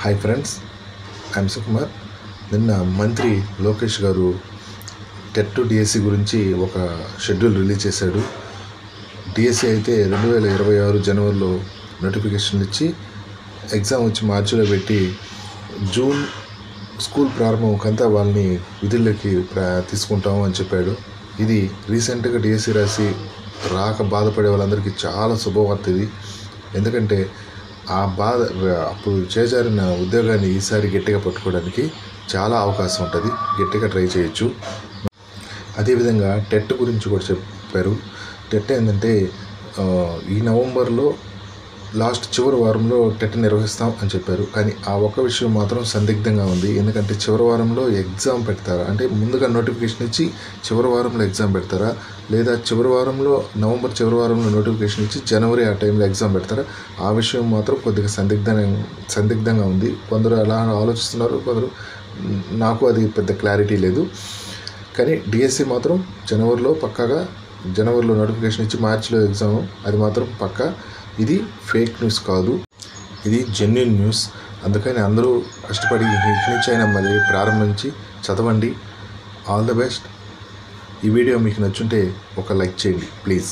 Hi friends, I'm Sukumar. నిన్న మంత్రి లోకేష్ గారు టెట్ టు డిఎస్సి గురించి ఒక షెడ్యూల్ రిలీజ్ చేశాడు. డిఎస్సి అయితే 2026 జనవరిలో నోటిఫికేషన్ ఇచ్చి ఎగ్జామ్ వచ్చి మార్చిలో పెట్టి జూన్ స్కూల్ ప్రారంభంకంతా వాళ్ళని విధుల్లోకి తీసుకుంటాము అని చెప్పాడు. ఇది రీసెంట్గా డిఎస్సి రాసి రాక బాధపడే వాళ్ళందరికీ చాలా శుభవార్త ఇది. ఎందుకంటే ఆ బాధ అప్పుడు చేజారిన ఉద్యోగాన్ని ఈసారి గట్టిగా పట్టుకోవడానికి చాలా అవకాశం ఉంటుంది. గట్టిగా ట్రై చేయొచ్చు. అదేవిధంగా టెట్ గురించి కూడా చెప్పారు. టెట్ ఏంటంటే ఈ నవంబర్లో చివరి వారంలో టెట్ నిర్వహిస్తాం అని చెప్పారు. కానీ ఆ ఒక్క విషయం మాత్రం సందిగ్ధంగా ఉంది. ఎందుకంటే చివరి వారంలో ఎగ్జామ్ పెడతారా, అంటే ముందుగా నోటిఫికేషన్ ఇచ్చి చివరి వారంలో ఎగ్జామ్ పెడతారా, లేదా నవంబర్ చివరి వారంలో నోటిఫికేషన్ ఇచ్చి జనవరి ఆ టైంలో ఎగ్జామ్ పెడతారా, ఆ విషయం మాత్రం కొద్దిగా సందిగ్ధంగా ఉంది. కొందరు అలా ఆలోచిస్తున్నారు, కొందరు నాకు అది పెద్ద క్లారిటీ లేదు. కానీ డిఎస్సి మాత్రం జనవరిలో నోటిఫికేషన్ ఇచ్చి మార్చిలో ఎగ్జామ్, అది మాత్రం పక్కా. ఇది ఫేక్ న్యూస్ కాదు, ఇది జెన్యూన్ న్యూస్. అందుకని అందరూ కష్టపడి ఇక్కడి నుంచి అయినా మళ్ళీ ప్రారంభించి చదవండి. All the best. ఈ వీడియో మీకు నచ్చుంటే ఒక లైక్ చేయండి ప్లీజ్.